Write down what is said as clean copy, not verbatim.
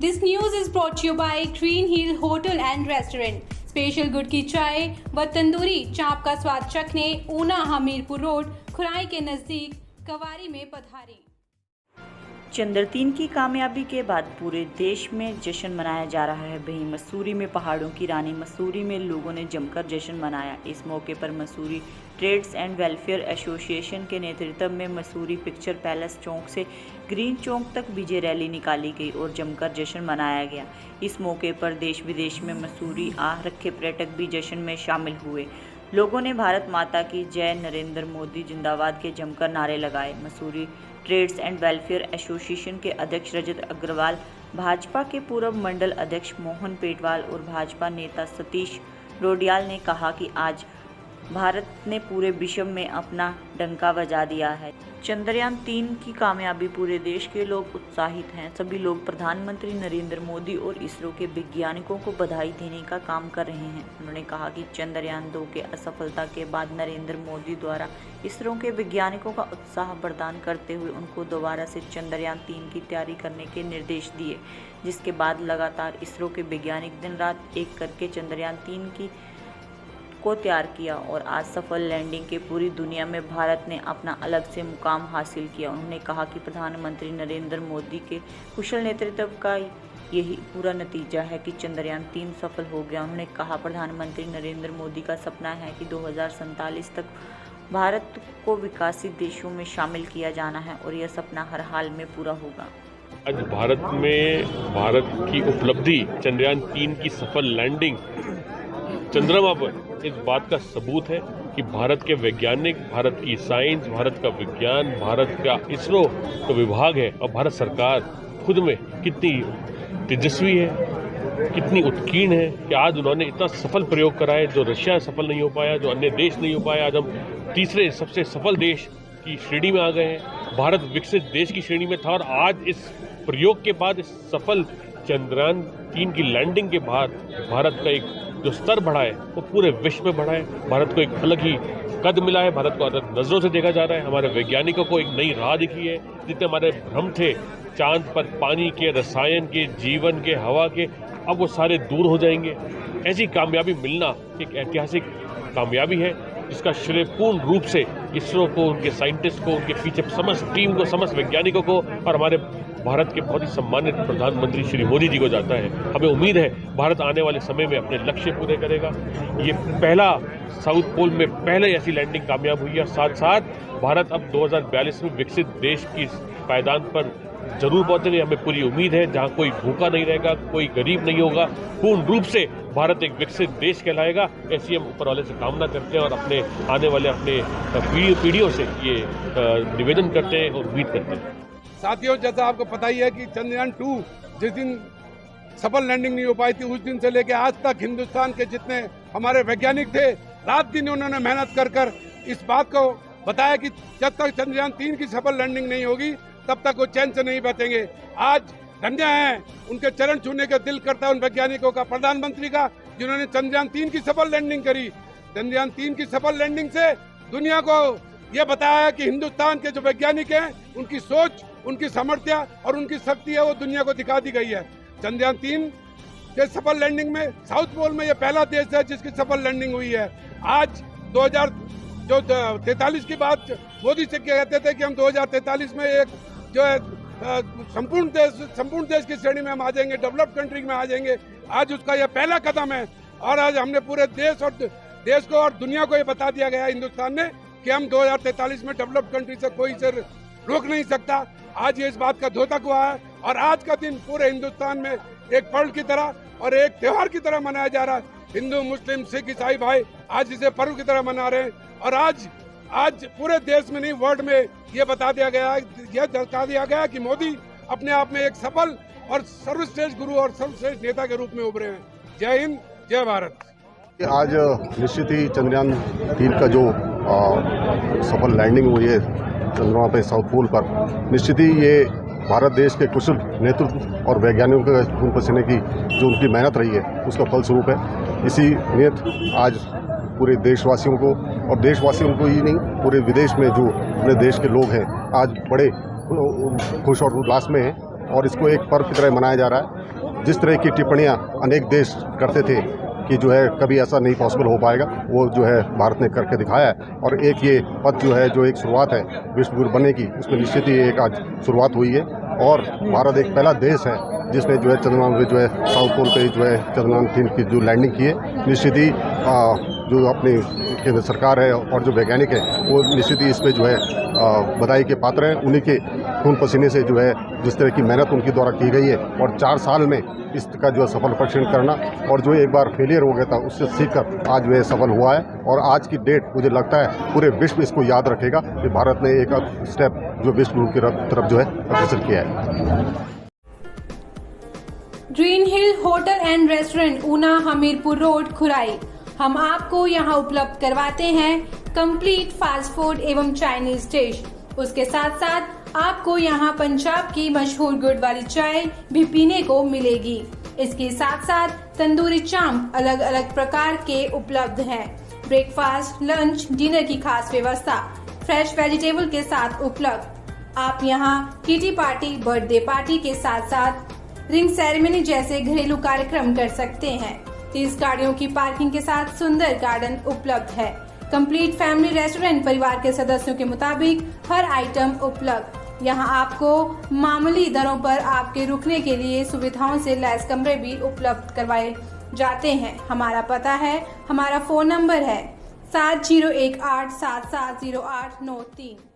This news is brought to you by Green Hill Hotel and Restaurant. Special गुड़ की चाय व तंदूरी चाप का स्वाद चखने ऊना हमीरपुर रोड खुराई के नजदीक कवारी में पधारी। चंद्र-3 की कामयाबी के बाद पूरे देश में जश्न मनाया जा रहा है। वहीं मसूरी में पहाड़ों की रानी मसूरी में लोगों ने जमकर जश्न मनाया। इस मौके पर Mussoorie trades and welfare association के नेतृत्व में मसूरी पिक्चर पैलेस चौक से ग्रीन चौक तक विजय रैली निकाली गई और जमकर जश्न मनाया गया। इस मौके पर देश विदेश में मसूरी आ रखे पर्यटक भी जश्न में शामिल हुए। लोगों ने भारत माता की जय, नरेंद्र मोदी जिंदाबाद के जमकर नारे लगाए। Mussoorie trades and welfare association के अध्यक्ष रजत अग्रवाल, भाजपा के पूर्व मंडल अध्यक्ष मोहन पेटवाल और भाजपा नेता सतीश रोडियाल ने कहा कि आज भारत ने पूरे विश्व में अपना डंका बजा दिया है। चंद्रयान-3 की कामयाबी पूरे देश के लोग उत्साहित हैं। सभी लोग प्रधानमंत्री नरेंद्र मोदी और इसरो के वैज्ञानिकों को बधाई देने का काम कर रहे हैं। उन्होंने कहा कि चंद्रयान-2 के असफलता के बाद नरेंद्र मोदी द्वारा इसरो के वैज्ञानिकों का उत्साह प्रदान करते हुए उनको दोबारा से चंद्रयान-3 की तैयारी करने के निर्देश दिए, जिसके बाद लगातार इसरो के वैज्ञानिक दिन रात एक करके चंद्रयान-3 को तैयार किया और आज सफल लैंडिंग के पूरी दुनिया में भारत ने अपना अलग से मुकाम हासिल किया। उन्होंने कहा कि प्रधानमंत्री नरेंद्र मोदी के कुशल नेतृत्व का यही पूरा नतीजा है कि चंद्रयान-3 सफल हो गया। उन्होंने कहा प्रधानमंत्री नरेंद्र मोदी का सपना है कि 2047 तक भारत को विकसित देशों में शामिल किया जाना है और यह सपना हर हाल में पूरा होगा। आज भारत की उपलब्धि चंद्रयान-3 की सफल लैंडिंग चंद्रमा पर इस बात का सबूत है कि भारत के वैज्ञानिक, भारत की साइंस, भारत का विज्ञान, भारत का इसरो का विभाग है और भारत सरकार खुद में कितनी तेजस्वी है, कितनी उत्कीर्ण है कि आज उन्होंने इतना सफल प्रयोग करा है जो रशिया सफल नहीं हो पाया, जो अन्य देश नहीं हो पाया। आज हम तीसरे सबसे सफल देश की श्रेणी में आ गए हैं। भारत विकसित देश की श्रेणी में था और आज इस प्रयोग के बाद, इस सफल चंद्रयान-3 की लैंडिंग के बाद भारत का एक जो स्तर बढ़ा है वो पूरे विश्व में बढ़ा है। भारत को एक अलग ही कद मिला है, भारत को अलग नजरों से देखा जा रहा है। हमारे वैज्ञानिकों को एक नई राह दिखी है। जितने हमारे भ्रम थे चांद पर पानी के, रसायन के, जीवन के, हवा के, अब वो सारे दूर हो जाएंगे। ऐसी कामयाबी मिलना एक ऐतिहासिक कामयाबी है जिसका श्रेय पूर्ण रूप से इसरो को, उनके साइंटिस्ट को, उनके पीछे समस्त टीम को, समस्त वैज्ञानिकों को और हमारे भारत के बहुत ही सम्मानित प्रधानमंत्री श्री मोदी जी को जाता है। हमें उम्मीद है भारत आने वाले समय में अपने लक्ष्य पूरे करेगा। ये पहला साउथ पोल में पहले ऐसी लैंडिंग कामयाब हुई है। साथ साथ भारत अब 2042 में विकसित देश की पायदान पर जरूर पहुंचेंगे। हमें पूरी उम्मीद है जहां कोई भूखा नहीं रहेगा, कोई गरीब नहीं होगा, पूर्ण रूप से भारत एक विकसित देश कहलाएगा। ऐसी हम ऊपर वाले से कामना करते हैं और अपने आने वाले अपने पीढ़ियों से ये निवेदन करते हैं और उम्मीद करते हैं। साथियों, जैसा आपको पता ही है कि चंद्रयान-2 जिस दिन सफल लैंडिंग नहीं हो पाई थी, उस दिन से लेकर आज तक हिंदुस्तान के जितने हमारे वैज्ञानिक थे, रात दिन उन्होंने मेहनत कर इस बात को बताया कि जब तक चंद्रयान-3 की सफल लैंडिंग नहीं होगी तब तक वो चैन से नहीं बैठेंगे। आज धन्य हैं, उनके चरण छूने का दिल करता है उन वैज्ञानिकों का, प्रधानमंत्री का, जिन्होंने चंद्रयान-3 की सफल लैंडिंग करी। चंद्रयान-3 की सफल लैंडिंग से दुनिया को यह बताया है कि हिंदुस्तान के जो वैज्ञानिक हैं, उनकी सोच, उनकी सामर्थ्य और उनकी शक्ति है वो दुनिया को दिखा दी गई है। चंद्रयान-3 के सफल लैंडिंग में साउथ पोल में यह पहला देश है जिसकी सफल लैंडिंग हुई है। आज 2043 की बात मोदी से कहते थे कि हम 2043 में एक जो है संपूर्ण देश की श्रेणी में हम आ जाएंगे, डेवलप्ड कंट्री में आ जाएंगे। आज उसका यह पहला कदम है और आज हमने पूरे देश को और दुनिया को ये बता दिया गया हिंदुस्तान ने कि हम 2043 में डेवलप्ड कंट्री से कोई से रोक नहीं सकता। आज ये इस बात का द्योतक हुआ है और आज का दिन पूरे हिंदुस्तान में एक पर्व की तरह और एक त्योहार की तरह मनाया जा रहा है। हिंदू, मुस्लिम, सिख, ईसाई भाई आज इसे पर्व की तरह मना रहे हैं और आज पूरे देश में नहीं, वर्ल्ड में ये बता दिया गया कि मोदी अपने आप में एक सफल और सर्वश्रेष्ठ गुरु और सर्वश्रेष्ठ नेता के रूप में उभरे हैं। जय हिंद, जय भारत। आज निश्चित ही चंद्रयान-3 का जो सफल लैंडिंग हुई है चंद्रमा पे साउथ पोल पर, निश्चित ही ये भारत देश के कुशल नेतृत्व और वैज्ञानिकों के खून पसीने की जो उनकी मेहनत रही है उसका फलस्वरूप है। इसी नियत आज पूरे देशवासियों को, और देशवासियों को ही नहीं, पूरे विदेश में जो अपने देश के लोग हैं आज बड़े खुश और उल्लास में हैं और इसको एक पर्व की तरह मनाया जा रहा है। जिस तरह की टिप्पणियां अनेक देश करते थे कि जो है कभी ऐसा नहीं पॉसिबल हो पाएगा, वो जो है भारत ने करके दिखाया है। और एक ये पद जो है, जो एक शुरुआत है विश्व गुरु बनने की, उसमें निश्चित ही एक आज शुरुआत हुई है। और भारत एक पहला देश है जिसने जो है चंद्रमा पे जो है साउथ पोल पे जो है चंद्रयान 3 की जो लैंडिंग की है। निश्चित ही जो अपनी केंद्र सरकार है और जो वैज्ञानिक है, वो निश्चित ही इस पे जो है बधाई के पात्र हैं। उन्हीं के खून पसीने से जो है जिस तरह की मेहनत उनके द्वारा की गई है, और 4 साल में इसका जो है सफल परीक्षण करना, और जो एक बार फेलियर हो गया था उससे सीखकर आज वह सफल हुआ है। और आज की डेट मुझे लगता है पूरे विश्व इसको याद रखेगा कि भारत ने एक स्टेप जो विश्व गुरु की तरफ जो है अग्रसर किया है। Green Hill hotel and restaurant, Una, Hamirpur road, खुराई। हम आपको यहाँ उपलब्ध करवाते हैं कंप्लीट फास्ट फूड एवं चाइनीज डिश। उसके साथ साथ आपको यहाँ पंजाब की मशहूर गुड़ वाली चाय भी पीने को मिलेगी। इसके साथ साथ तंदूरी चांप अलग अलग प्रकार के उपलब्ध हैं। ब्रेकफास्ट, लंच, डिनर की खास व्यवस्था फ्रेश वेजिटेबल के साथ उपलब्ध। आप यहाँ किटी पार्टी, बर्थडे पार्टी के साथ साथ रिंग सेरेमनी जैसे घरेलू कार्यक्रम कर सकते हैं। 30 गाड़ियों की पार्किंग के साथ सुंदर गार्डन उपलब्ध है। कंप्लीट फैमिली रेस्टोरेंट, परिवार के सदस्यों के मुताबिक हर आइटम उपलब्ध। यहाँ आपको मामूली दरों पर आपके रुकने के लिए सुविधाओं से लैस कमरे भी उपलब्ध करवाए जाते हैं। हमारा पता है, हमारा फोन नंबर है 7018770893।